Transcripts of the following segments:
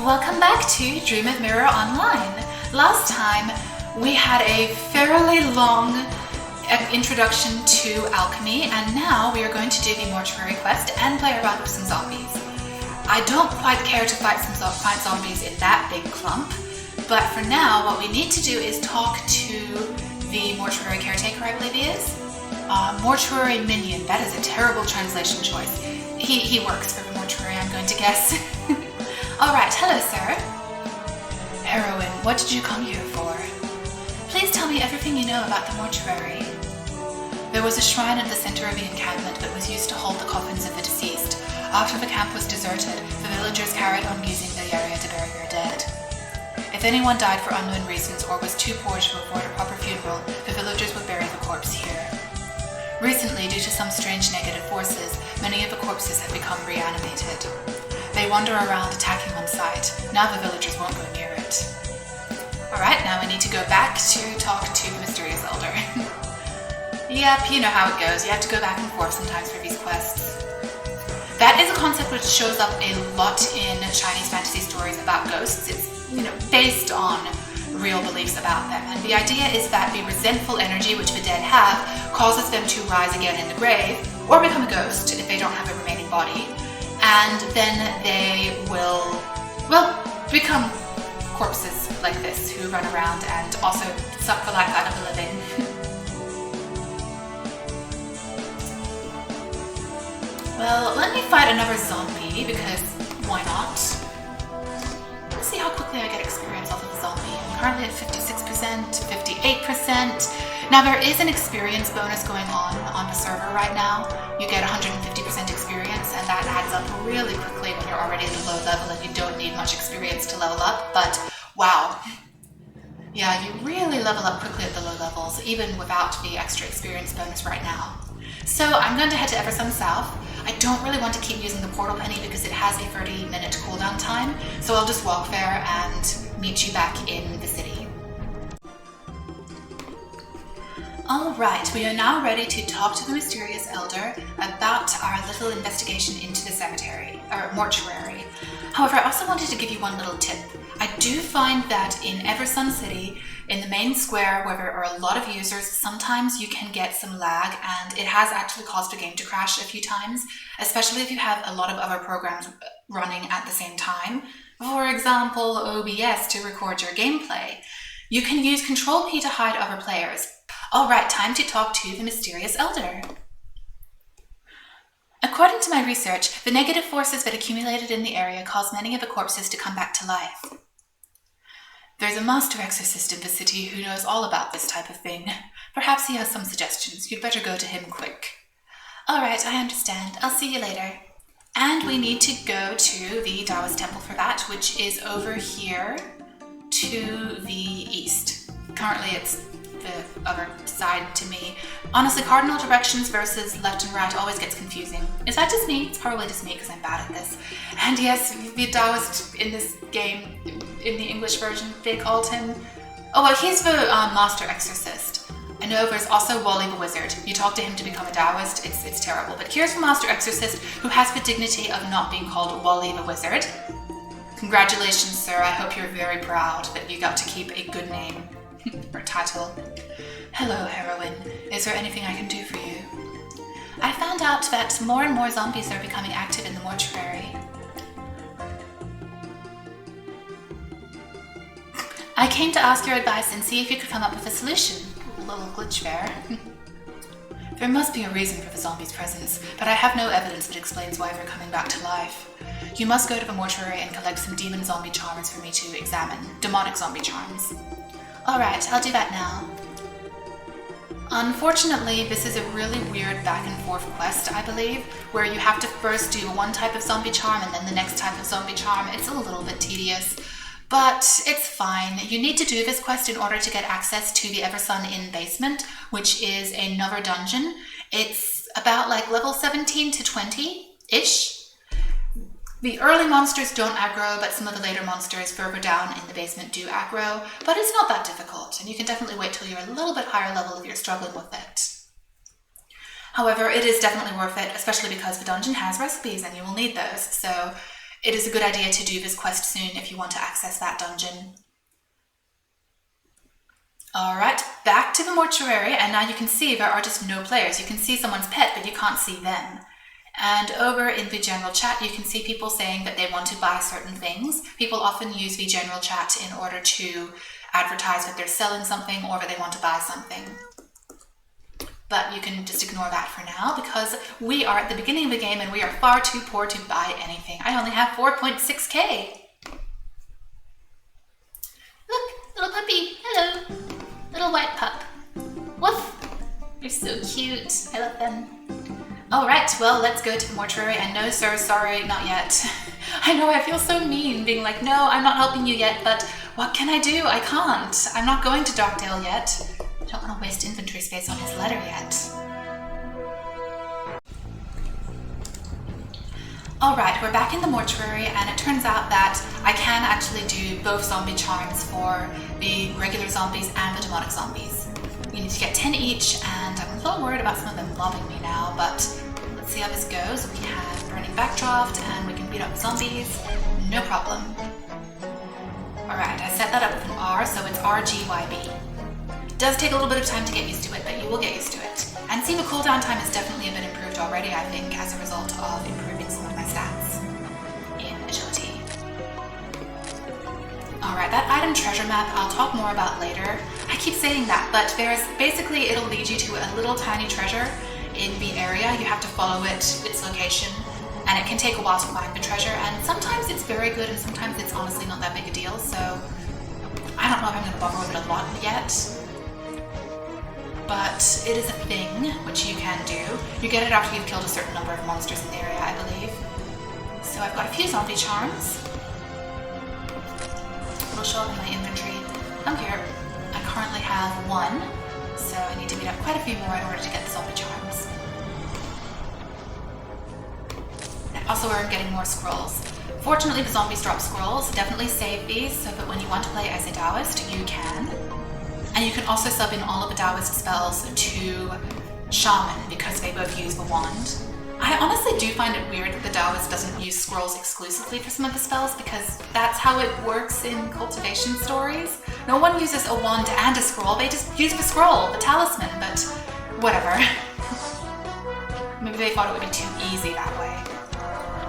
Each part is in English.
Welcome back to Dream of Mirror Online. Last time we had a fairly long introduction to alchemy, and now we are going to do the Mortuary quest and play around with some zombies. I don't quite care to fight zombies in that big clump, but for now what we need to do is talk to the Mortuary caretaker, I believe he is. Mortuary minion, that is a terrible translation choice. He works for the Mortuary, I'm going to guess. Alright, hello sir. Heroine, what did you come here for? Please tell me everything you know about the Mortuary. There was a shrine at the center of the encampment that was used to hold the coffins of the deceased. After the camp was deserted, the villagers carried on using the area to bury their dead. If anyone died for unknown reasons or was too poor to afford a proper funeral, the villagers would bury the corpse here. Recently, due to some strange negative forces, many of the corpses have become reanimated. They wander around attacking on sight. Now the villagers won't go near it. Alright, now we need to go back to talk to the mysterious elder. Yep, you know how it goes. You have to go back and forth sometimes for these quests. That is a concept which shows up a lot in Chinese fantasy stories about ghosts. It's, based on real beliefs about them. And the idea is that the resentful energy which the dead have causes them to rise again in the grave, or become a ghost if they don't have a remaining body. And then they will, become corpses like this who run around and also suck the life out of the living. Well, let me fight another zombie, because why not? Let's see how quickly I get experience off of the zombie. I'm currently at 56%, 58%. Now there is an experience bonus going on the server right now. You get 150% experience, and that adds up really quickly when you're already at a low level and you don't need much experience to level up, but wow. Yeah, you really level up quickly at the low levels, even without the extra experience bonus right now. So I'm going to head to Eversum South. I don't really want to keep using the portal penny because it has a 30-minute cooldown time, so I'll just walk there and meet you back in the city. Alright, we are now ready to talk to the mysterious elder about our little investigation into the cemetery, or mortuary. However, I also wanted to give you one little tip. I do find that in Eversun City, in the main square where there are a lot of users, sometimes you can get some lag, and it has actually caused the game to crash a few times, especially if you have a lot of other programs running at the same time. For example, OBS to record your gameplay. You can use Control P to hide other players. Alright, time to talk to the mysterious elder. According to my research, the negative forces that accumulated in the area caused many of the corpses to come back to life. There's a master exorcist in the city who knows all about this type of thing. Perhaps he has some suggestions. You'd better go to him quick. Alright, I understand. I'll see you later. And we need to go to the Taoist temple for that, which is over here to the east. Currently it's the other side to me. Honestly, cardinal directions versus left and right always gets confusing. Is that just me? It's probably just me because I'm bad at this. And yes, the Taoist in this game, in the English version, they called him... Oh, well, he's the master exorcist. I know there's also Wally the wizard. You talk to him to become a Taoist, it's terrible. But here's the master exorcist who has the dignity of not being called Wally the wizard. Congratulations, sir. I hope you're very proud that you got to keep a good name. Or title. Hello, heroine. Is there anything I can do for you? I found out that more and more zombies are becoming active in the mortuary. I came to ask your advice and see if you could come up with a solution. A little glitch there. There must be a reason for the zombies' presence, but I have no evidence that explains why they're coming back to life. You must go to the mortuary and collect some demon zombie charms for me to examine. Demonic zombie charms. Alright, I'll do that now. Unfortunately, this is a really weird back and forth quest, I believe, where you have to first do one type of zombie charm and then the next type of zombie charm. It's a little bit tedious, but it's fine. You need to do this quest in order to get access to the Eversun Inn basement, which is another dungeon. It's about like level 17 to 20-ish. The early monsters don't aggro, but some of the later monsters further down in the basement do aggro, but it's not that difficult, and you can definitely wait till you're a little bit higher level if you're struggling with it. However, it is definitely worth it, especially because the dungeon has recipes and you will need those, so it is a good idea to do this quest soon if you want to access that dungeon. Alright, back to the mortuary, and now you can see there are just no players. You can see someone's pet, but you can't see them. And over in the general chat, you can see people saying that they want to buy certain things. People often use the general chat in order to advertise that they're selling something or that they want to buy something. But you can just ignore that for now because we are at the beginning of the game and we are far too poor to buy anything. I only have 4.6k. Look, little puppy, hello. Little white pup. Woof. You're so cute. I love them. Alright, well, let's go to the mortuary. And no, sir, sorry, not yet. I know, I feel so mean being like, no, I'm not helping you yet, but what can I do? I can't. I'm not going to Darkdale yet. I don't want to waste inventory space on his letter yet. Alright, we're back in the mortuary, and it turns out that I can actually do both zombie charms for the regular zombies and the demonic zombies. You need to get 10 each, and I'm a little worried about some of them lobbing me now, but let's see how this goes. We have Burning Backdraft, and we can beat up zombies. No problem. Alright, I set that up with an R, so it's RGYB. It does take a little bit of time to get used to it, but you will get used to it. And seeing the cooldown time has definitely been improved already, I think, as a result of improving some of my stats in agility. Alright, that item treasure map I'll talk more about later. I keep saying that, but basically it'll lead you to a little tiny treasure in the area. You have to follow its location, and it can take a while to find the treasure, and sometimes it's very good and sometimes it's honestly not that big a deal, so I don't know if I'm going to bother with it a lot yet. But it is a thing, which you can do. You get it after you've killed a certain number of monsters in the area, I believe. So I've got a few zombie charms. It'll show up in my inventory. Oh, here. I currently have one, so I need to beat up quite a few more in order to get the zombie charms. And also, we're getting more scrolls. Fortunately, the zombies drop scrolls. Definitely save these so that when you want to play as a Taoist, you can. And you can also sub in all of the Taoist spells to Shaman because they both use the wand. I honestly do find it weird that the Taoist doesn't use scrolls exclusively for some of the spells because that's how it works in cultivation stories. No one uses a wand and a scroll, they just use the scroll, the talisman, but whatever. Maybe they thought it would be too easy that way.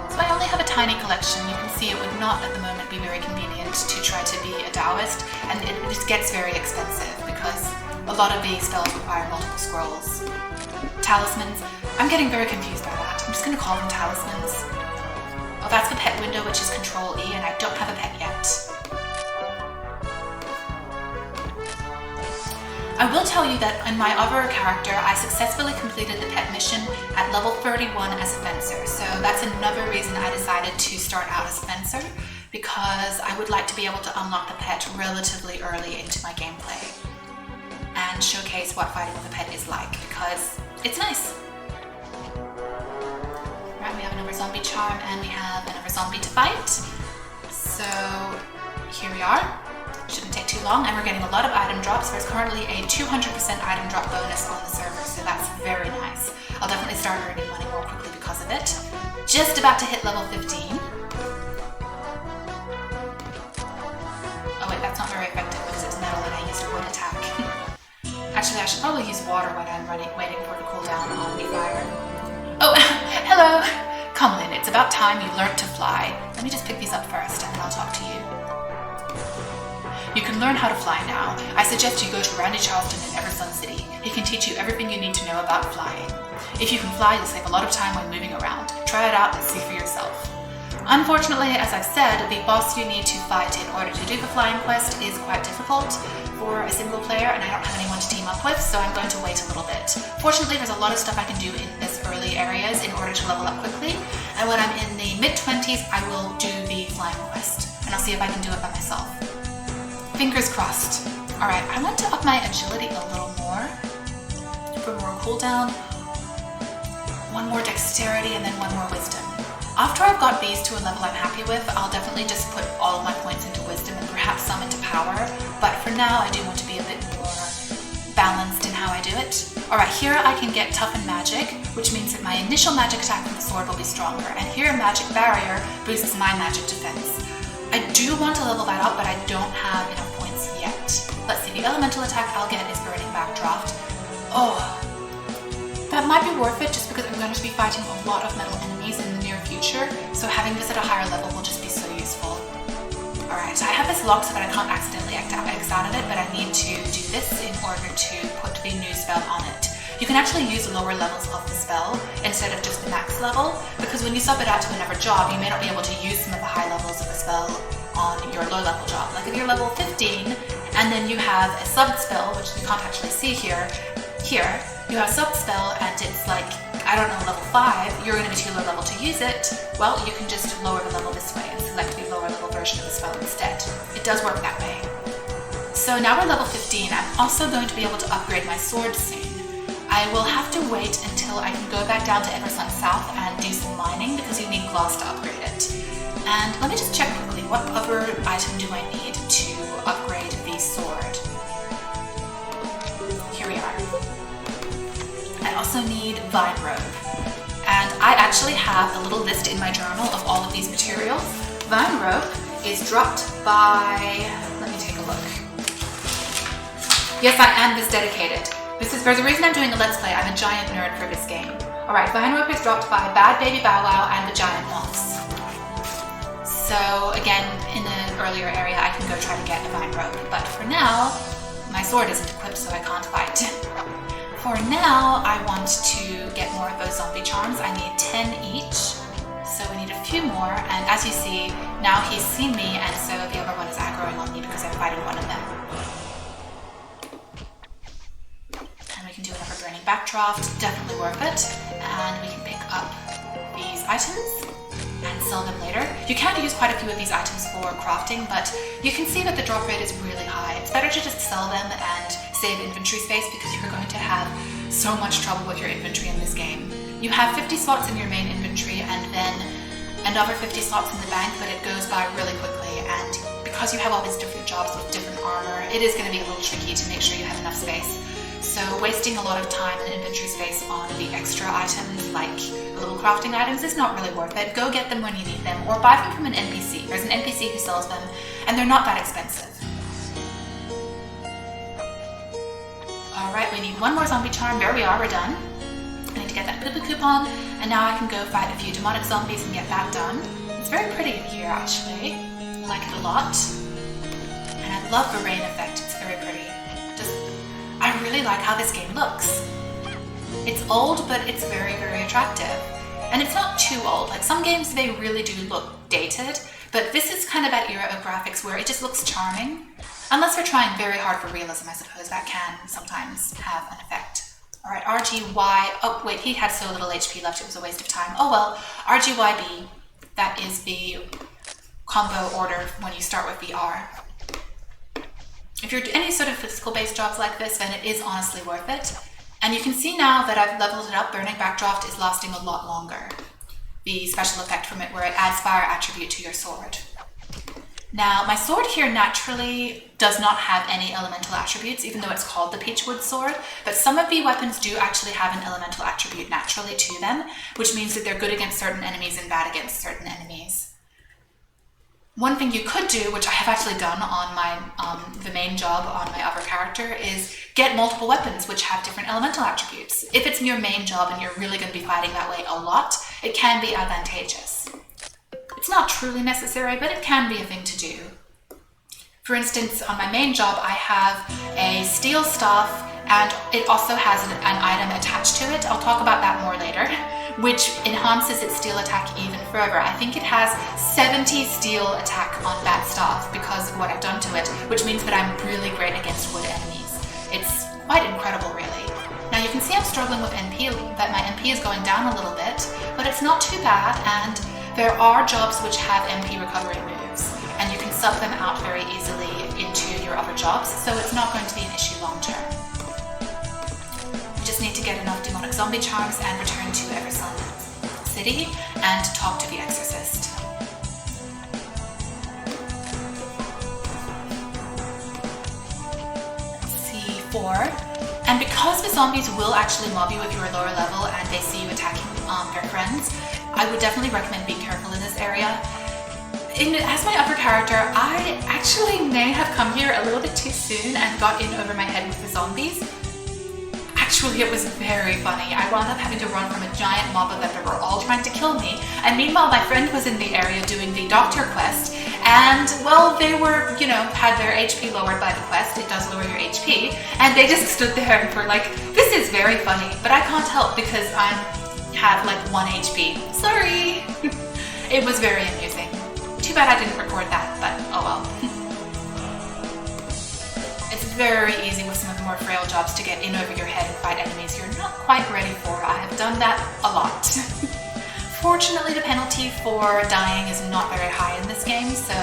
So I only have a tiny collection. You can see it would not at the moment be very convenient to try to be a Taoist, and it just gets very expensive because a lot of these spells require multiple scrolls. Talismans, I'm getting very confused by that. I'm just going to call them talismans. Oh, that's the pet window, which is Control E, and I don't have a pet yet. I will tell you that in my other character, I successfully completed the pet mission at level 31 as a fencer. So that's another reason I decided to start out as a fencer, because I would like to be able to unlock the pet relatively early into my gameplay and showcase what fighting with a pet is like, because it's nice. Right, we have another zombie charm and we have another zombie to fight. So here we are. Shouldn't take too long, and we're getting a lot of item drops. There's currently a 200% item drop bonus on the server, so that's very nice. I'll definitely start earning money more quickly because of it. Just about to hit level 15. Oh wait, that's not very effective because it's metal and I used a wood attack. Actually, I should probably use water when I'm waiting for the cooldown on the fire. Oh, hello! Come Lynn, it's about time you learned to fly. Let me just pick these up first and then I'll talk to you. You can learn how to fly now. I suggest you go to Randy Charleston in Eversun City. He can teach you everything you need to know about flying. If you can fly, you'll save a lot of time when moving around. Try it out and see for yourself. Unfortunately, as I've said, the boss you need to fight in order to do the flying quest is quite difficult for a single player, and I don't have anyone to team up with, so I'm going to wait a little bit. Fortunately, there's a lot of stuff I can do in this early areas in order to level up quickly, and when I'm in the mid-20s, I will do the flying quest, and I'll see if I can do it by myself. Fingers crossed. Alright, I want to up my agility a little more for more cooldown, one more dexterity, and then one more wisdom. After I've got these to a level I'm happy with, I'll definitely just put all of my points into wisdom and perhaps some into power, but for now I do want to be a bit more balanced in how I do it. Alright, here I can get Toughen Magic, which means that my initial magic attack with the sword will be stronger, and here Magic Barrier boosts my magic defense. I do want to level that up, but I don't have enough points yet. Let's see, the elemental attack I'll get is Burning Backdraft. Oh, that might be worth it just because I'm going to be fighting a lot of metal enemies in the near future, so having this at a higher level will just be so useful. Alright, so I have this lock so that I can't accidentally X out of it, but I need to do this in order to put the new spell on it. You can actually use lower levels of the spell instead of just the max level, because when you sub it out to another job, you may not be able to use some of the high levels of the spell on your low level job. Like if you're level 15 and then you have a sub spell, which you can't actually see here, you have sub spell and it's like, I don't know, level 5, you're going to be too low level to use it. Well, you can just lower the level this way and select the lower level version of the spell instead. It does work that way. So now we're level 15, I'm also going to be able to upgrade my sword soon. I will have to wait until I can go back down to Eversun South and do some mining because you need glass to upgrade it. And let me just check quickly, what other item do I need to upgrade the sword? Here we are. I also need Vine Rope. And I actually have a little list in my journal of all of these materials. Vine Rope is dropped by, let me take a look. Yes, I am this dedicated. There's a reason I'm doing a Let's Play. I'm a giant nerd for this game. Alright, Vine Rope is dropped by Bad Baby Bow Wow and the Giant Moths. So again, in the earlier area I can go try to get a Vine Rope, but for now, my sword isn't equipped so I can't fight. For now, I want to get more of those zombie charms. I need 10 each, so we need a few more, and as you see, now he's seen me and so the other one is aggroing on me because I'm fighting one of them. We can do another Burning Backdraft, definitely worth it, and we can pick up these items and sell them later. You can use quite a few of these items for crafting, but you can see that the drop rate is really high. It's better to just sell them and save inventory space because you're going to have so much trouble with your inventory in this game. You have 50 slots in your main inventory and then another 50 slots in the bank, but it goes by really quickly, and because you have all these different jobs with different armor, it is going to be a little tricky to make sure you have enough space. So wasting a lot of time and inventory space on the extra items like the little crafting items is not really worth it. Go get them when you need them or buy them from an NPC. There's an NPC who sells them and they're not that expensive. Alright, we need one more zombie charm. There we are, we're done. I need to get that poo-poo coupon and now I can go fight a few demonic zombies and get that done. It's very pretty in here actually. I like it a lot. And I love the rain effect, it's very pretty. I really like how this game looks. It's old, but it's very, very attractive. And it's not too old. Like some games, they really do look dated, but this is kind of that era of graphics where it just looks charming. Unless you're trying very hard for realism, I suppose that can sometimes have an effect. Alright, RGY, oh wait, he had so little HP left, it was a waste of time. Oh well, RGYB, that is the combo order when you start with VR. If you're any sort of physical-based jobs like this, then it is honestly worth it. And you can see now that I've leveled it up, Burning Backdraft is lasting a lot longer. The special effect from it where it adds fire attribute to your sword. Now, my sword here naturally does not have any elemental attributes, even though it's called the Peachwood Sword, but some of the weapons do actually have an elemental attribute naturally to them, which means that they're good against certain enemies and bad against certain enemies. One thing you could do, which I have actually done on my the main job on my other character, is get multiple weapons which have different elemental attributes. If it's in your main job and you're really going to be fighting that way a lot, it can be advantageous. It's not truly necessary, but it can be a thing to do. For instance, on my main job, I have a steel staff and it also has an item attached to it. I'll talk about that more later, which enhances its steel attack even further. I think it has 70 steel attack on that staff because of what I've done to it, which means that I'm really great against wood enemies. It's quite incredible, really. Now you can see I'm struggling with NP, that my NP is going down a little bit, but it's not too bad, and there are jobs which have NP recovery moves, and you can sub them out very easily into your other jobs, so it's not going to be an issue long term. We just need to get enough demonic zombie charms and return to Eversun City and talk to the exorcist. C4. And because the zombies will actually mob you if you're a lower level and they see you attacking their friends, I would definitely recommend being careful in this area. As my upper character, I actually may have come here a little bit too soon and got in over my head with the zombies. Actually, it was very funny. I wound up having to run from a giant mob of them that were all trying to kill me. And meanwhile, my friend was in the area doing the doctor quest. And, well, they were, had their HP lowered by the quest. It does lower your HP. And they just stood there and were like, this is very funny. But I can't help because I have like 1 HP. Sorry. It was very amusing. Too bad I didn't record that, but oh well. It's very easy with some of the more frail jobs to get in over your head and fight enemies you're not quite ready for. I have done that a lot. Fortunately, the penalty for dying is not very high in this game, so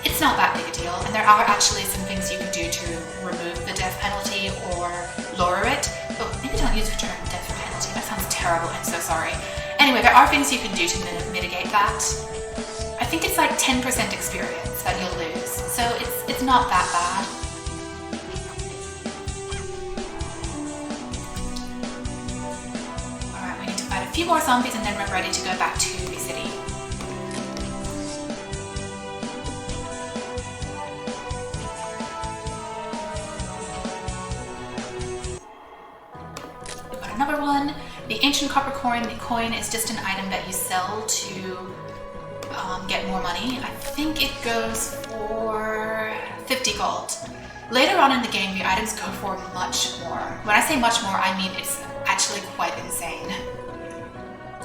it's not that big a deal. And there are actually some things you can do to remove the death penalty or lower it. Oh, maybe don't use the term death penalty. That sounds terrible. I'm so sorry. Anyway, there are things you can do to mitigate that. I think it's like 10% experience that you'll lose, so it's not that bad. Alright, we need to fight a few more zombies and then we're ready to go back to the city. We've got another one. The ancient copper coin. The coin is just an item that you sell to get more money. I think it goes for 50 gold. Later on in the game, the items go for much more. When I say much more, I mean it's actually quite insane.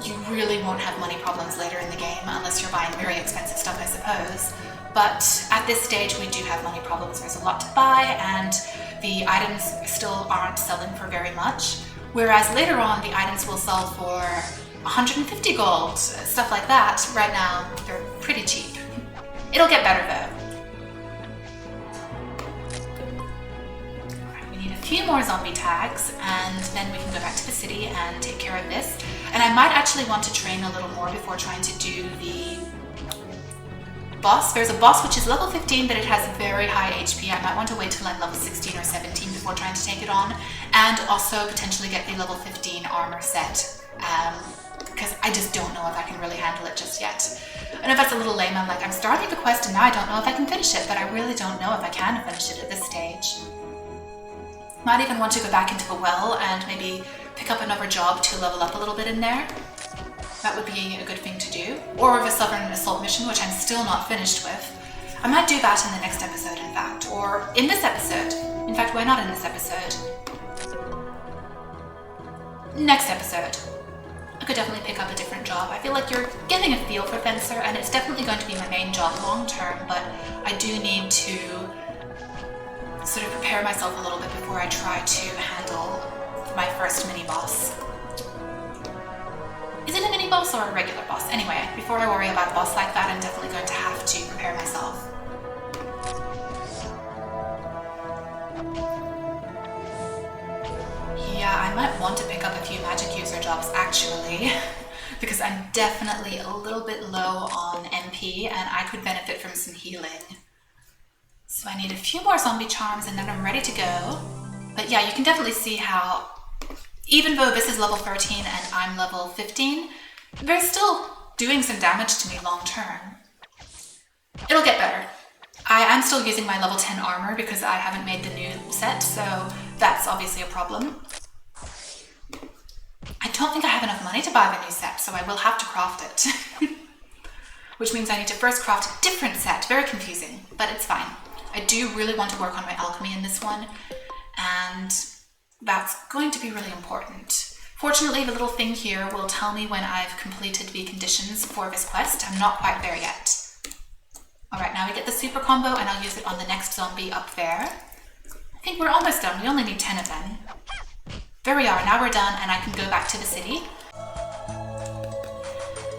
You really won't have money problems later in the game unless you're buying very expensive stuff, I suppose. But at this stage, we do have money problems. There's a lot to buy and the items still aren't selling for very much. Whereas later on, the items will sell for 150 gold, stuff like that. Right now, they're pretty cheap. It'll get better though. Alright, we need a few more zombie tags and then we can go back to the city and take care of this. And I might actually want to train a little more before trying to do the boss. There's a boss which is level 15 but it has very high HP. I might want to wait till I'm level 16 or 17 before trying to take it on, and also potentially get the level 15 armor set. Because I just don't know if I can really handle it just yet. I know that's a little lame. I'm like, I'm starting the quest and now I don't know if I can finish it, but I really don't know if I can finish it at this stage. Might even want to go back into the well and maybe pick up another job to level up a little bit in there. That would be a good thing to do. Or the Southern Assault mission, which I'm still not finished with. I might do that in the next episode, in fact, or in this episode. In fact, why not in this episode? Next episode. I could definitely pick up a different job. I feel like you're getting a feel for Fencer, and it's definitely going to be my main job long term, but I do need to sort of prepare myself a little bit before I try to handle my first mini-boss. Is it a mini-boss or a regular boss? Anyway, before I worry about a boss like that, I'm definitely going to have to prepare myself. Yeah, I might want to pick up a few magic user jobs actually, because I'm definitely a little bit low on MP and I could benefit from some healing. So I need a few more zombie charms and then I'm ready to go. But yeah, you can definitely see how, even though this is level 13 and I'm level 15, they're still doing some damage to me long term. It'll get better. I am still using my level 10 armor because I haven't made the new set, so that's obviously a problem. I don't think I have enough money to buy the new set, so I will have to craft it. Which means I need to first craft a different set. Very confusing, but it's fine. I do really want to work on my alchemy in this one, and that's going to be really important. Fortunately, the little thing here will tell me when I've completed the conditions for this quest. I'm not quite there yet. Alright, now we get the super combo and I'll use it on the next zombie up there. I think we're almost done. We only need 10 of them. There we are. Now we're done and I can go back to the city.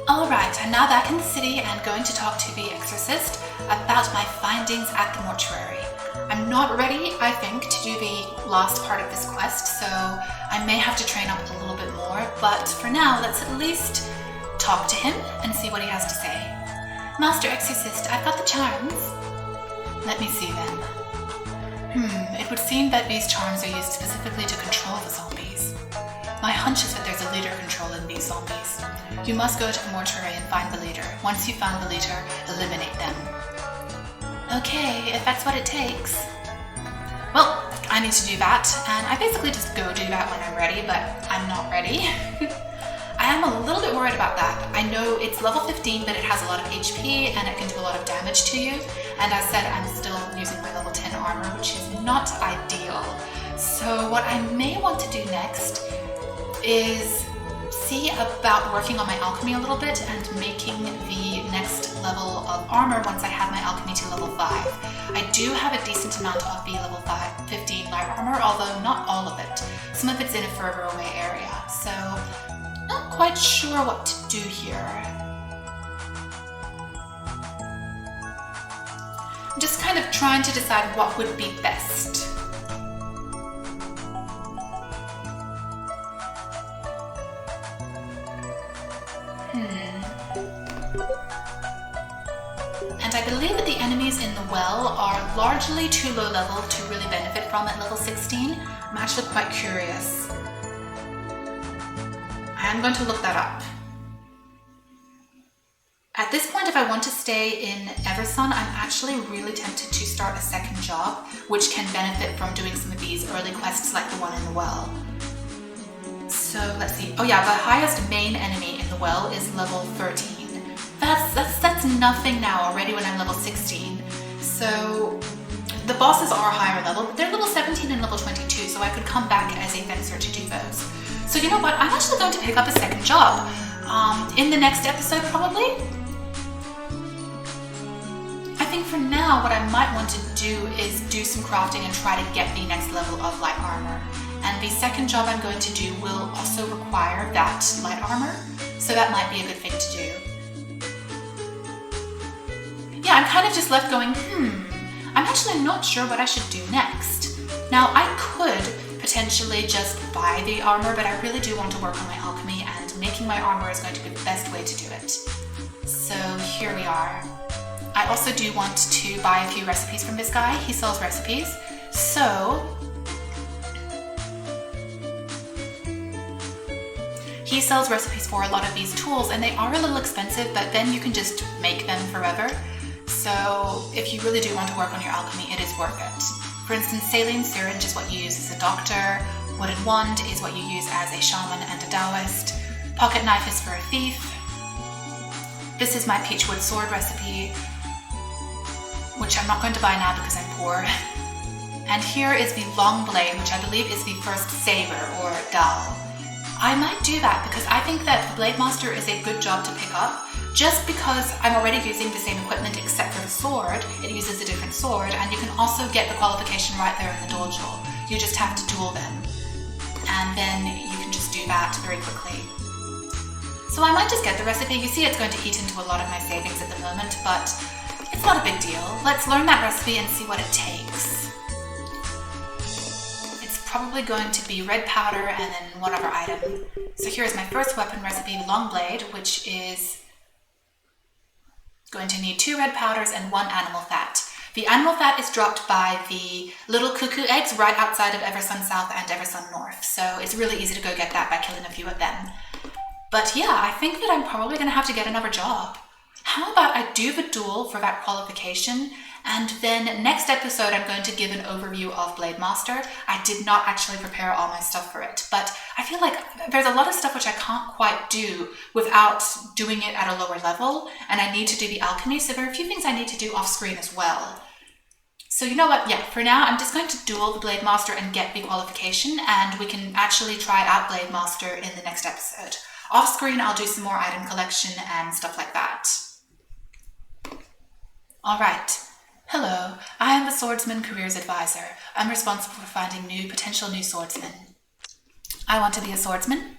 Alright, I'm now back in the city and going to talk to the exorcist about my findings at the mortuary. I'm not ready, I think, to do the last part of this quest, so I may have to train up a little bit more, but for now, let's at least talk to him and see what he has to say. Master Exorcist, I've got the charms. Let me see them. It would seem that these charms are used specifically to control the zombies. My hunch is that there's a leader controlling these zombies. You must go to the mortuary and find the leader. Once you found the leader, eliminate them. Okay, if that's what it takes. Well, I need to do that, and I basically just go do that when I'm ready, but I'm not ready. I am a little bit worried about that. I know it's level 15, but it has a lot of HP and it can do a lot of damage to you. And as said, I'm still using my level 10 armor, which is not ideal. So what I may want to do next is see about working on my alchemy a little bit and making the next level of armor once I have my alchemy to level 5. I do have a decent amount of the level 15 light armor, although not all of it. Some of it's in a further away area, so not quite sure what to do here. I'm just kind of trying to decide what would be best. And I believe that the enemies in the well are largely too low level to really benefit from at level 16. I'm actually quite curious. I am going to look that up. At this point, if I want to stay in Eversun, I'm actually really tempted to start a second job, which can benefit from doing some of these early quests like the one in the well. So let's see. Oh yeah, the highest main enemy in the well is level 13. That's nothing now already when I'm level 16. So the bosses are higher level, but they're level 17 and level 22, so I could come back as a fencer to do those. So you know what? I'm actually going to pick up a second job in the next episode probably. I think for now what I might want to do is do some crafting and try to get the next level of light armor. And the second job I'm going to do will also require that light armor, so that might be a good thing to do. Yeah, I'm kind of just left going, I'm actually not sure what I should do next. Now, I could potentially just buy the armor, but I really do want to work on my alchemy, and making my armor is going to be the best way to do it. So here we are. I also do want to buy a few recipes from this guy. He sells recipes. So he sells recipes for a lot of these tools, and they are a little expensive, but then you can just make them forever. So if you really do want to work on your alchemy, it is worth it. For instance, saline syringe is what you use as a doctor, wooden wand is what you use as a shaman and a Taoist, pocket knife is for a thief. This is my peachwood sword recipe, which I'm not going to buy now because I'm poor. And here is the long blade, which I believe is the first saber or dao. I might do that because I think that the Blade Master is a good job to pick up, just because I'm already using the same equipment except for the sword. It uses a different sword, and you can also get the qualification right there in the dojo. You just have to duel them, and then you can just do that very quickly. So I might just get the recipe. You see, it's going to eat into a lot of my savings at the moment, but it's not a big deal. Let's learn that recipe and see what it takes. It's probably going to be red powder and then one other item. So here's my first weapon recipe, long blade, which is going to need 2 red powders and 1 animal fat. The animal fat is dropped by the little cuckoo eggs right outside of Eversun South and Eversun North, so it's really easy to go get that by killing a few of them. But yeah, I think that I'm probably going to have to get another job. How about I do the duel for that qualification, and then next episode I'm going to give an overview of Blade Master. I did not actually prepare all my stuff for it, but I feel like there's a lot of stuff which I can't quite do without doing it at a lower level, and I need to do the alchemy, so there are a few things I need to do off screen as well. So you know what, yeah, for now I'm just going to duel the Blade Master and get the qualification, and we can actually try out Blade Master in the next episode. Off screen I'll do some more item collection and stuff like that. Alright. Hello, I am the Swordsman Careers Advisor. I'm responsible for finding potential new swordsmen. I want to be a swordsman.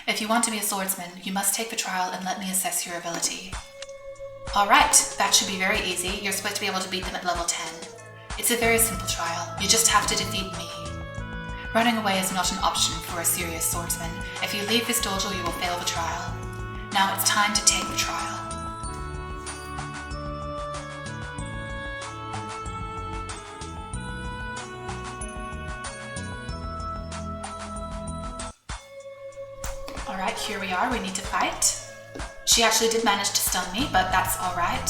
If you want to be a swordsman, you must take the trial and let me assess your ability. Alright, that should be very easy. You're supposed to be able to beat them at level 10. It's a very simple trial. You just have to defeat me. Running away is not an option for a serious swordsman. If you leave this dojo, you will fail the trial. Now it's time to take the trial. Alright, here we are. We need to fight. She actually did manage to stun me, but that's alright.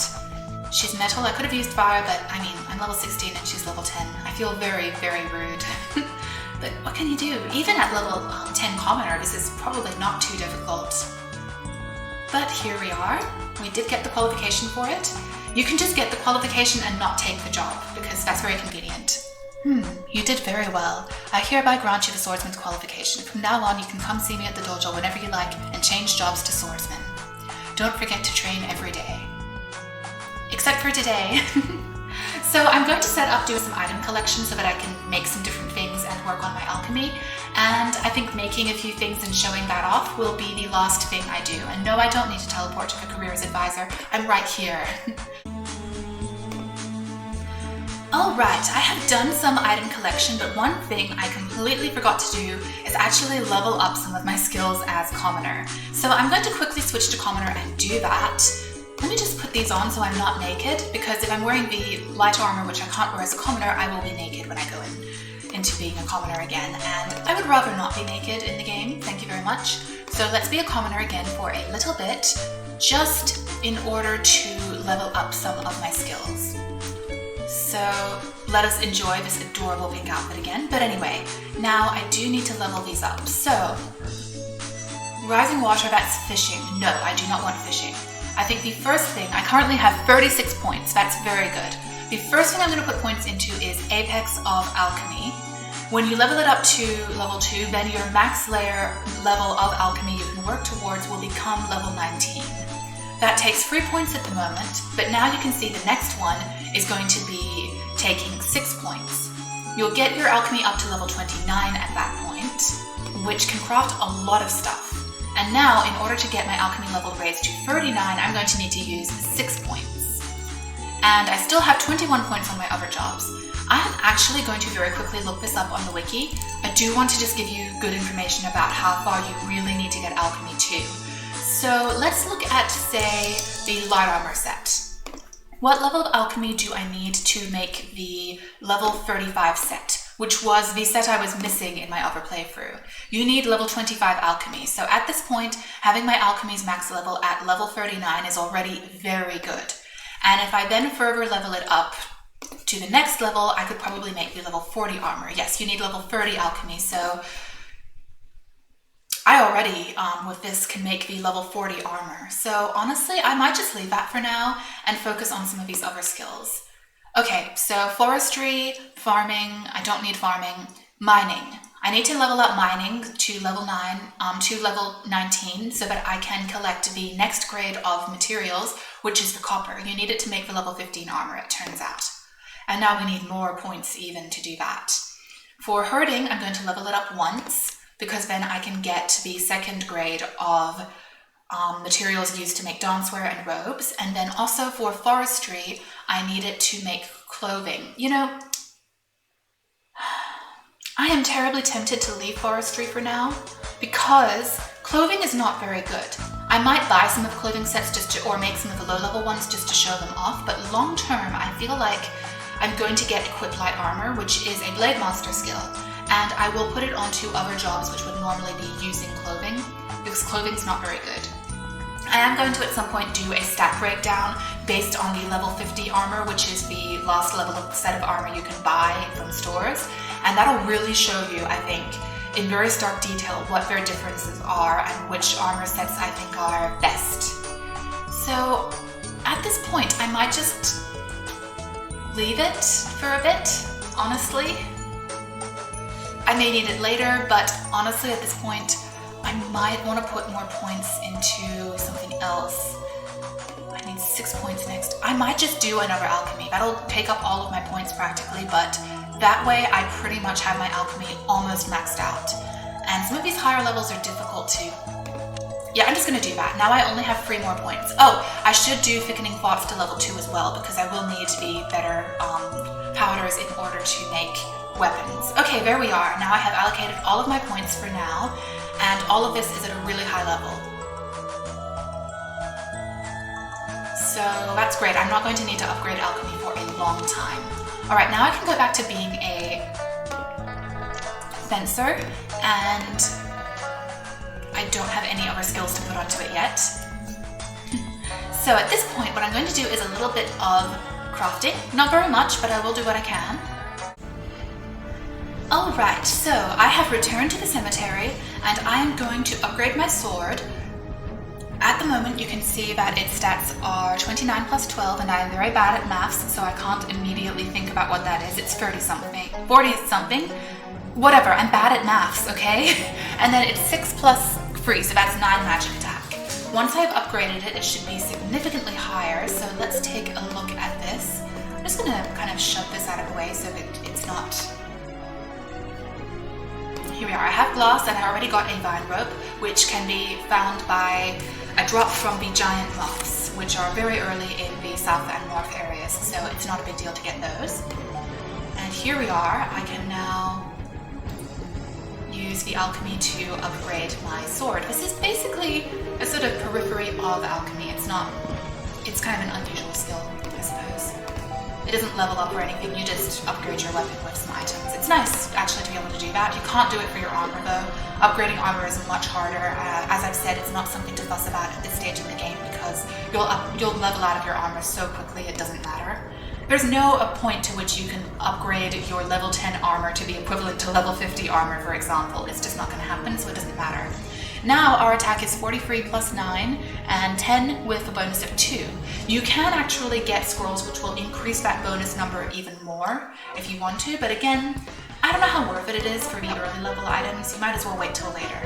She's metal. I could have used fire, but I mean, I'm level 16 and she's level 10. I feel very, very rude. But what can you do? Even at level 10 commoner, this is probably not too difficult. But here we are. We did get the qualification for it. You can just get the qualification and not take the job, because that's very convenient. You did very well. I hereby grant you the swordsman's qualification. From now on, you can come see me at the dojo whenever you like and change jobs to swordsman. Don't forget to train every day. Except for today. So I'm going to set up doing some item collection so that I can make some different things and work on my alchemy. And I think making a few things and showing that off will be the last thing I do. And no, I don't need to teleport to the careers advisor. I'm right here. Alright, I have done some item collection, but one thing I completely forgot to do is actually level up some of my skills as commoner. So I'm going to quickly switch to commoner and do that. Let me just put these on so I'm not naked, because if I'm wearing the light armor, which I can't wear as a commoner, I will be naked when I go into being a commoner again, and I would rather not be naked in the game, thank you very much. So let's be a commoner again for a little bit, just in order to level up some of my skills. So let us enjoy this adorable pink outfit again. But anyway, now I do need to level these up. So, rising water, that's fishing. No, I do not want fishing. I think the first thing, I currently have 36 points. That's very good. The first thing I'm going to put points into is Apex of Alchemy. When you level it up to level 2, then your max layer level of alchemy you can work towards will become level 19. That takes 3 points at the moment, but now you can see the next one is going to be taking 6 points. You'll get your alchemy up to level 29 at that point, which can craft a lot of stuff. And now, in order to get my alchemy level raised to 39, I'm going to need to use 6 points. And I still have 21 points on my other jobs. I am actually going to very quickly look this up on the wiki. I do want to just give you good information about how far you really need to get alchemy to. So let's look at, say, the light armor set. What level of alchemy do I need to make the level 35 set, which was the set I was missing in my other playthrough? You need level 25 alchemy. So at this point, having my alchemy's max level at level 39 is already very good. And if I then further level it up to the next level, I could probably make the level 40 armor. Yes, you need level 30 alchemy, so I already, with this, can make the level 40 armor. So honestly, I might just leave that for now and focus on some of these other skills. Okay, so forestry, farming, I don't need farming, mining. I need to level up mining to level 9, to level 19, so that I can collect the next grade of materials, which is the copper. You need it to make the level 15 armor, it turns out. And now we need more points even to do that. For herding, I'm going to level it up once, because then I can get the second grade of materials used to make dancewear and robes. And then also for forestry, I need it to make clothing. You know, I am terribly tempted to leave forestry for now, because clothing is not very good. I might buy some of the clothing sets just to, or make some of the low-level ones just to show them off, but long-term, I feel like I'm going to get equip light armor, which is a blade monster skill. And I will put it onto other jobs which would normally be using clothing, because clothing's not very good. I am going to at some point do a stat breakdown based on the level 50 armor, which is the last level of set of armor you can buy from stores. And that'll really show you, I think, in very stark detail what their differences are and which armor sets I think are best. So at this point, I might just leave it for a bit, honestly. I may need it later, but honestly at this point, I might want to put more points into something else. I need 6 points next. I might just do another alchemy. That'll take up all of my points practically, but that way I pretty much have my alchemy almost maxed out. And some of these higher levels are difficult too. Yeah, I'm just going to do that. Now I only have 3 more points. Oh, I should do thickening thoughts to level 2 as well, because I will need the better powders in order to make weapons. Okay, there we are. Now I have allocated all of my points for now, and all of this is at a really high level. So that's great. I'm not going to need to upgrade alchemy for a long time. Alright, now I can go back to being a fencer, and I don't have any other skills to put onto it yet. So at this point, what I'm going to do is a little bit of crafting. Not very much, but I will do what I can. Alright, so I have returned to the cemetery and I am going to upgrade my sword. At the moment, you can see that its stats are 29 plus 12, and I am very bad at maths, so I can't immediately think about what that is. It's 30-something, 40-something, whatever, I'm bad at maths, okay? And then it's 6 plus 3, so that's 9 magic attack. Once I've upgraded it, it should be significantly higher, so let's take a look at this. I'm just gonna kind of shove this out of the way so that it's not... Here we are, I have glass and I already got a vine rope, which can be found by a drop from the giant moths, which are very early in the south and north areas, so it's not a big deal to get those. And here we are, I can now use the alchemy to upgrade my sword. This is basically a sort of periphery of alchemy. It's kind of an unusual skill, I suppose. It doesn't level up or anything, you just upgrade your weapon with some items. It's nice actually to be able to do that. You can't do it for your armor though. Upgrading armor is much harder. As I've said, it's not something to fuss about at this stage in the game because you'll level out of your armor so quickly it doesn't matter. There's no point to which you can upgrade your level 10 armor to be equivalent to level 50 armor, for example. It's just not going to happen, so it doesn't matter. Now our attack is 43 plus 9 and 10 with a bonus of 2. You can actually get scrolls which will increase that bonus number even more if you want to, but again, I don't know how worth it is for the early level items. You might as well wait till later.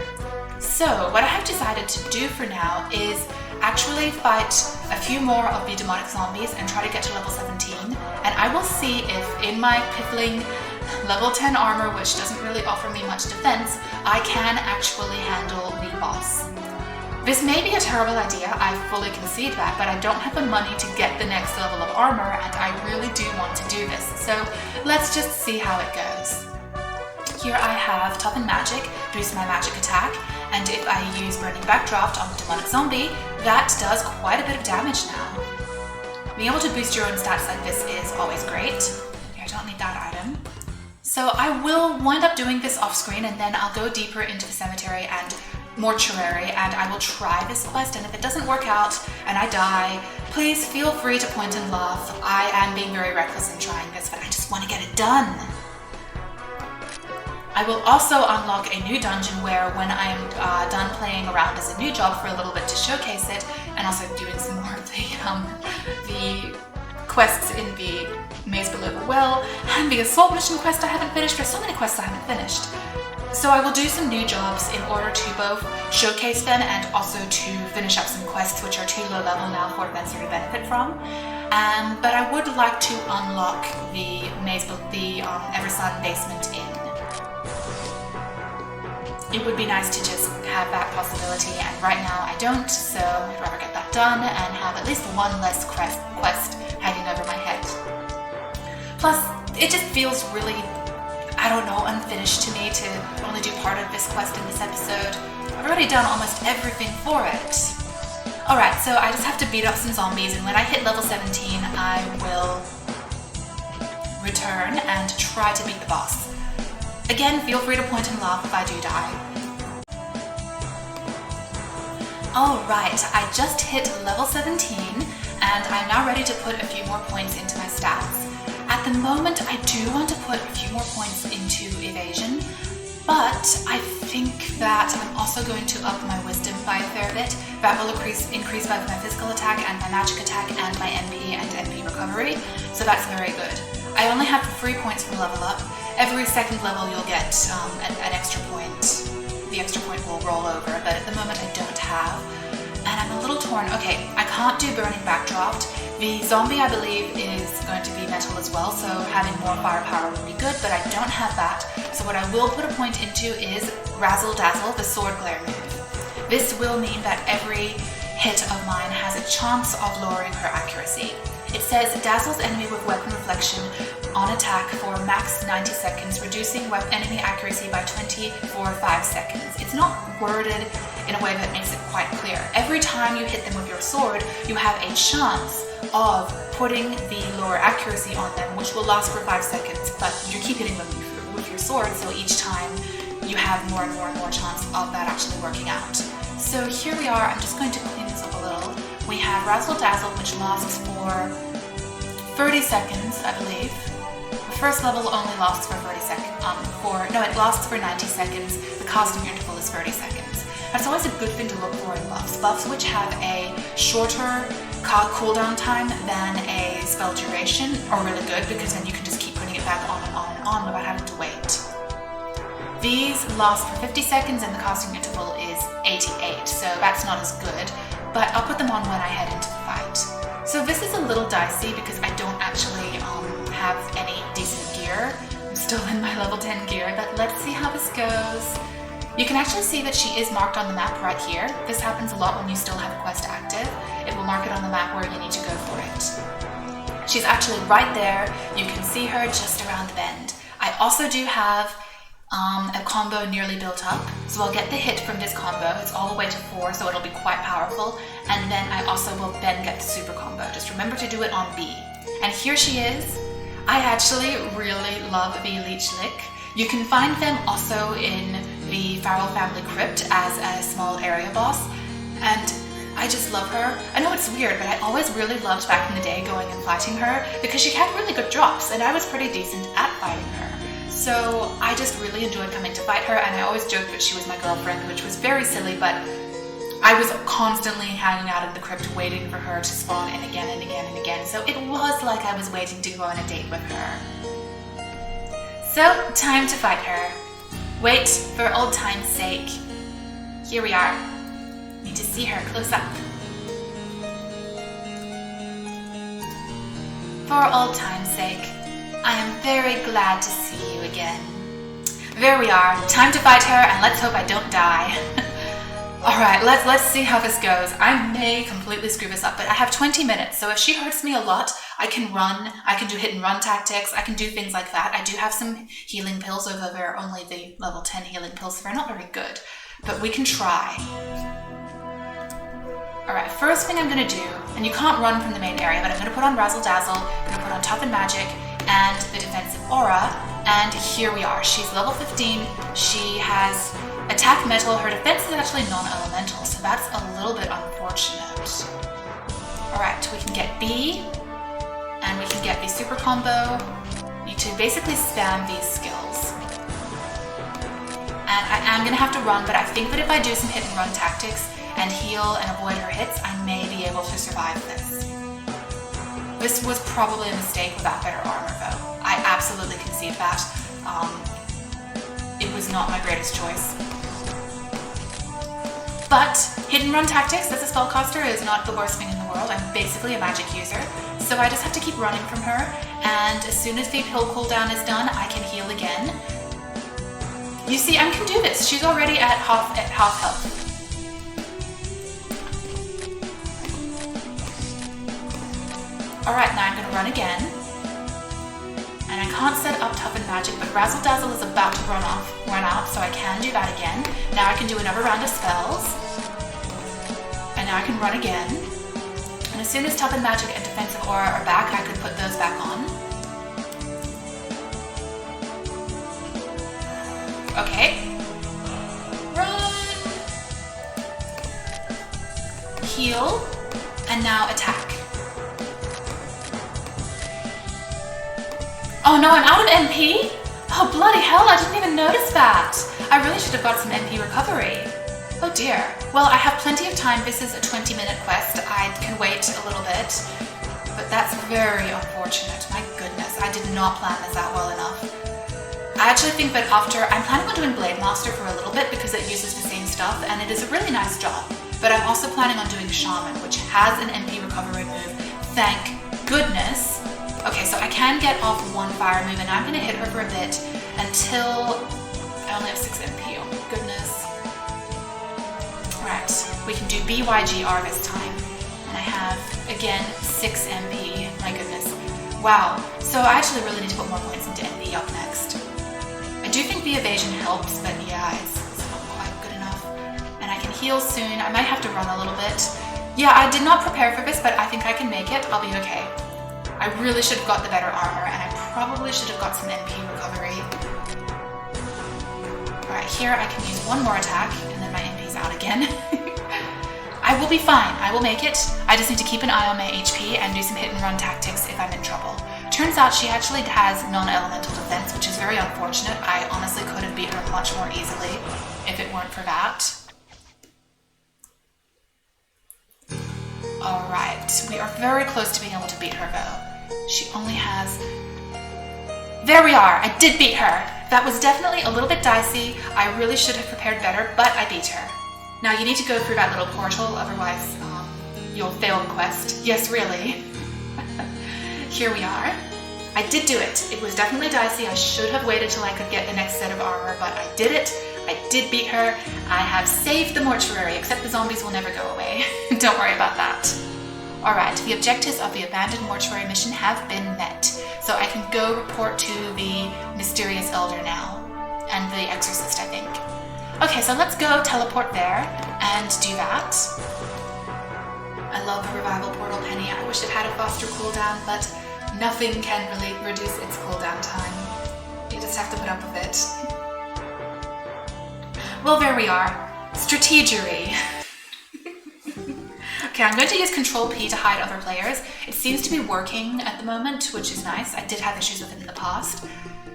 So what I have decided to do for now is actually fight a few more of the demonic zombies and try to get to level 17, and I will see if in my piffling level 10 armor, which doesn't really offer me much defense, I can actually handle the boss. This may be a terrible idea, I fully concede that, but I don't have the money to get the next level of armor and I really do want to do this, so let's just see how it goes. Here I have Toughen Magic, boost my magic attack, and if I use Burning Backdraft on the demonic zombie, that does quite a bit of damage now. Being able to boost your own stats like this is always great. Here, I don't need that item. So I will wind up doing this off screen and then I'll go deeper into the cemetery and mortuary and I will try this quest, and if it doesn't work out and I die, please feel free to point and laugh. I am being very reckless in trying this, but I just want to get it done. I will also unlock a new dungeon where when I'm done playing around as a new job for a little bit to showcase it, and also doing some more of the quests in the Maze Below the Well, and the Assault Mission quest I haven't finished. There's so many quests I haven't finished. So I will do some new jobs in order to both showcase them and also to finish up some quests which are too low level now for Venser to benefit from. But I would like to unlock the Eversun Basement Inn. It would be nice to just have that possibility, and right now I don't, so I'd rather get that done and have at least one less quest hanging over my head. Plus, it just feels really, I don't know, unfinished to me to only do part of this quest in this episode. I've already done almost everything for it. Alright, so I just have to beat up some zombies, and when I hit level 17, I will return and try to beat the boss. Again, feel free to point and laugh if I do die. Alright, I just hit level 17 and I'm now ready to put a few more points into my stats. At the moment, I do want to put a few more points into evasion, but I think that I'm also going to up my wisdom by a fair bit. That will increase both my physical attack and my magic attack and my MP and MP recovery, so that's very good. I only have 3 points from level up. Every second level you'll get an extra point. The extra point will roll over, but at the moment I don't have. And I'm a little torn. Okay, I can't do Burning Backdraft. The zombie, I believe, is going to be metal as well, so having more firepower would be good, but I don't have that. So what I will put a point into is Razzle Dazzle, the Sword Glare move. This will mean that every hit of mine has a chance of lowering her accuracy. It says dazzles enemy with weapon reflection on attack for max 90 seconds, reducing enemy accuracy by 20 for 5 seconds. It's not worded in a way that makes it quite clear. Every time you hit them with your sword, you have a chance of putting the lower accuracy on them, which will last for 5 seconds, but you keep hitting them with your sword, so each time you have more and more and more chance of that actually working out. So here we are. I'm just going to clean this up a little. We have Razzle Dazzle, which lasts for 30 seconds, I believe. The first level only lasts for 30 seconds. It lasts for 90 seconds. The casting interval is 30 seconds. That's always a good thing to look for in buffs. Buffs which have a shorter cooldown time than a spell duration are really good, because then you can just keep putting it back on and on and on without having to wait. These last for 50 seconds and the casting interval is 88, so that's not as good, but I'll put them on when I head into the fight. So this is a little dicey because I don't actually have any decent gear. I'm still in my level 10 gear, but let's see how this goes. You can actually see that she is marked on the map right here. This happens a lot when you still have a quest active. It will mark it on the map where you need to go for it. She's actually right there. You can see her just around the bend. I also do have a combo nearly built up, so I'll get the hit from this combo. It's all the way to 4, so it'll be quite powerful, and then I also will then get the super combo. Just remember to do it on B. And here she is. I actually really love the Leech Lick. You can find them also in the Farrell Family Crypt as a small area boss, and I just love her. I know it's weird, but I always really loved back in the day going and fighting her because she had really good drops, and I was pretty decent at fighting her. So I just really enjoyed coming to fight her, and I always joked that she was my girlfriend, which was very silly, but I was constantly hanging out in the crypt waiting for her to spawn in again and again and again, so it was like I was waiting to go on a date with her. So, time to fight her. Wait, for old time's sake. Here we are. Need to see her close up. For old time's sake, I am very glad to see you again. There we are. Time to fight her, and let's hope I don't die. Alright, let's see how this goes. I may completely screw this up, but I have 20 minutes, so if she hurts me a lot, I can run, I can do hit and run tactics, I can do things like that. I do have some healing pills, although they're only the level 10 healing pills, so they're not very good. But we can try. Alright, first thing I'm going to do, and you can't run from the main area, but I'm going to put on Razzle Dazzle, I'm going to put on Toughen Magic, and the Defensive Aura, and here we are. She's level 15, she has Attack Metal, her defense is actually non-elemental, so that's a little bit unfortunate. Alright, we can get B, and we can get the super combo. Need to basically spam these skills. And I am going to have to run, but I think that if I do some hit and run tactics and heal and avoid her hits, I may be able to survive this. This was probably a mistake without better armor though. I absolutely concede that. It was not my greatest choice. But hit and run tactics as a spellcaster is not the worst thing in the world. I'm basically a magic user, so I just have to keep running from her, and as soon as the heal cooldown is done, I can heal again. You see, I can do this. She's already at half health. Alright, now I'm going to run again. And I can't set up Toughen Magic, but Razzle Dazzle is about to run out, so I can do that again. Now I can do another round of spells. And now I can run again. And as soon as Toughen Magic and Defensive Aura are back, I could put those back on. Okay. Run! Heal. And now attack. Oh no, I'm out of MP? Oh bloody hell, I didn't even notice that. I really should have got some MP recovery. Oh dear. Well, I have plenty of time. This is a 20-minute quest. I can wait a little bit. But that's very unfortunate. My goodness, I did not plan this out well enough. I actually think that I'm planning on doing Blade Master for a little bit because it uses the same stuff and it is a really nice job. But I'm also planning on doing Shaman, which has an MP recovery move. Thank goodness. Okay, so I can get off one fire move, and I'm going to hit her for a bit until I only have 6 MP. Oh my goodness. Alright, we can do BYGR this time. And I have, again, 6 MP. My goodness. Wow. So I actually really need to put more points into MP up next. I do think the evasion helps, but yeah, it's not quite good enough. And I can heal soon. I might have to run a little bit. Yeah, I did not prepare for this, but I think I can make it. I'll be okay. I really should have got the better armor, and I probably should have got some MP recovery. Alright, here I can use one more attack, and then my MP's out again. I will be fine. I will make it. I just need to keep an eye on my HP and do some hit and run tactics if I'm in trouble. Turns out she actually has non-elemental defense, which is very unfortunate. I honestly could have beaten her much more easily if it weren't for that. Alright, we are very close to being able to beat her though. She only has... There we are! I did beat her! That was definitely a little bit dicey. I really should have prepared better, but I beat her. Now you need to go through that little portal, otherwise you'll fail the quest. Yes, really. Here we are. I did do it. It was definitely dicey. I should have waited till I could get the next set of armor, but I did it. I did beat her. I have saved the mortuary, except the zombies will never go away. Don't worry about that. Alright, the objectives of the abandoned mortuary mission have been met. So I can go report to the mysterious elder now. And the exorcist, I think. Okay, so let's go teleport there and do that. I love the revival portal penny. I wish it had a faster cooldown, but nothing can really reduce its cooldown time. You just have to put up with it. Well, there we are. Strategery. Okay, I'm going to use Control P to hide other players. It seems to be working at the moment, which is nice. I did have issues with it in the past.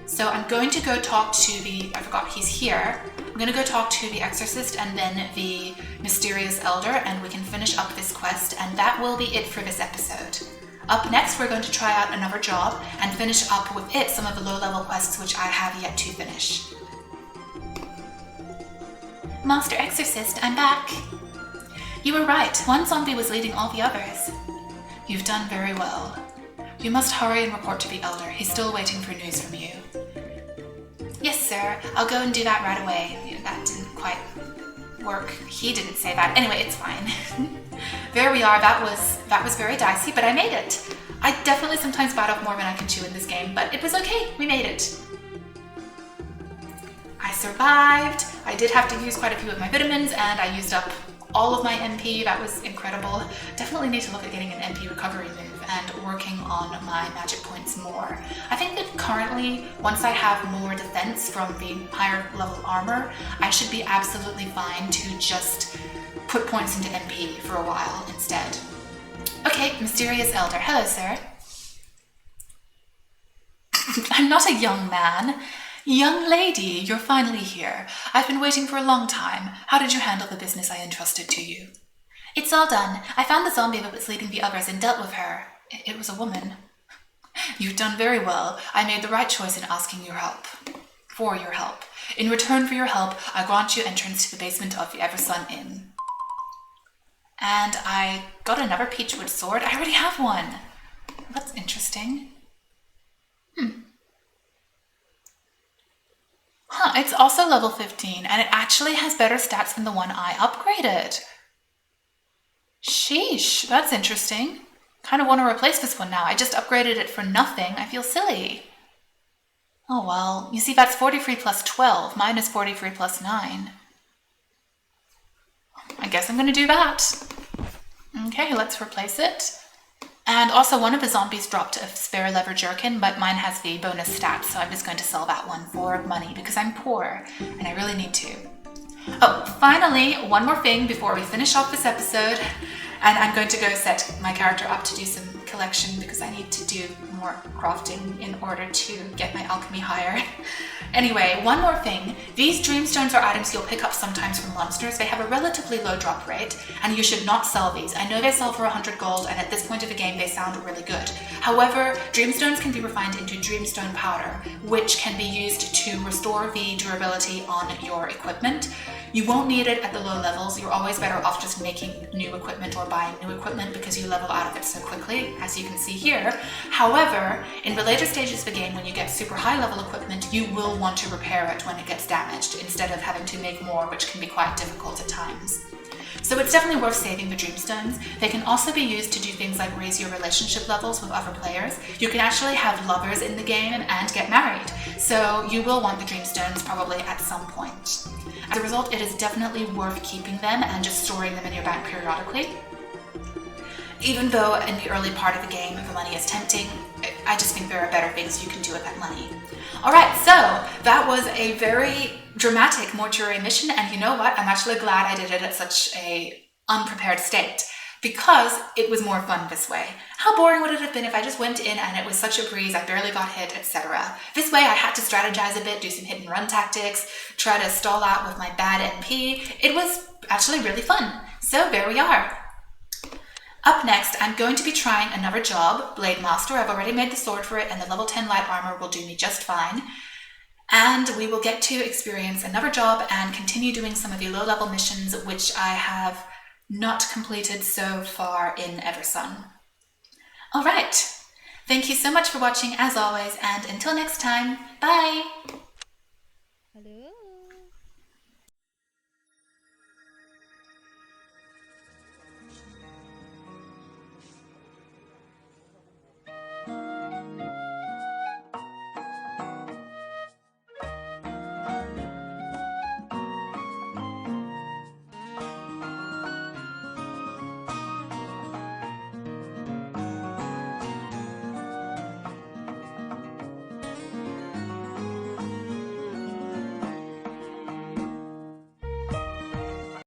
So I'm going to go talk to the... I forgot he's here. I'm going to go talk to the exorcist and then the mysterious elder, and we can finish up this quest, and that will be it for this episode. Up next, we're going to try out another job and finish up with it some of the low-level quests which I have yet to finish. Master Exorcist, I'm back. You were right. One zombie was leading all the others. You've done very well. You must hurry and report to the elder. He's still waiting for news from you. Yes, sir. I'll go and do that right away. That didn't quite work. He didn't say that. Anyway, it's fine. There we are. That was very dicey, but I made it. I definitely sometimes bite off more than I can chew in this game, but it was okay. We made it. I survived. I did have to use quite a few of my vitamins, and I used up all of my MP. That was incredible. Definitely need to look at getting an MP recovery move and working on my magic points more. I think that currently, once I have more defense from the higher level armor, I should be absolutely fine to just put points into MP for a while instead. Okay, mysterious elder. Hello, sir. I'm not a young man. Young lady, you're finally here. I've been waiting for a long time. How did you handle the business I entrusted to you? It's all done. I found the zombie that was leading the others and dealt with her. It was a woman. You've done very well. I made the right choice in asking your help. For your help. In return for your help, I grant you entrance to the basement of the Eversun Inn. And I got another peachwood sword. I already have one. That's interesting. Huh, it's also level 15, and it actually has better stats than the one I upgraded. Sheesh, that's interesting. Kind of want to replace this one now. I just upgraded it for nothing. I feel silly. Oh well, you see that's 43 plus 12. Mine is 43 plus 9. I guess I'm going to do that. Okay, let's replace it. And also one of the zombies dropped a spare leather jerkin, but mine has the bonus stats, so I'm just going to sell that one for money because I'm poor and I really need to. Oh, finally, one more thing before we finish off this episode, and I'm going to go set my character up to do some collection because I need to do more crafting in order to get my alchemy higher. Anyway, one more thing. These dreamstones are items you'll pick up sometimes from monsters. They have a relatively low drop rate, and you should not sell these. I know they sell for 100 gold, and at this point of the game, they sound really good. However, dreamstones can be refined into dreamstone powder, which can be used to restore the durability on your equipment. You won't need it at the low levels. You're always better off just making new equipment or buying new equipment because you level out of it so quickly, as you can see here. However, in the later stages of the game, when you get super high level equipment, you will want to repair it when it gets damaged instead of having to make more, which can be quite difficult at times. So it's definitely worth saving the dreamstones. They can also be used to do things like raise your relationship levels with other players. You can actually have lovers in the game and get married. So you will want the dreamstones probably at some point. As a result, it is definitely worth keeping them and just storing them in your bank periodically. Even though in the early part of the game the money is tempting, I just think there are better things you can do with that money. Alright, so that was a very dramatic mortuary mission, and you know what? I'm actually glad I did it at such a unprepared state, because it was more fun this way. How boring would it have been if I just went in and it was such a breeze, I barely got hit, etc. This way I had to strategize a bit, do some hit and run tactics, try to stall out with my bad NP. It was actually really fun. So there we are. Up next, I'm going to be trying another job, Blade Master. I've already made the sword for it, and the level 10 light armor will do me just fine. And we will get to experience another job and continue doing some of the low-level missions, which I have not completed so far in Eversun. Alright, thank you so much for watching as always, and until next time, bye!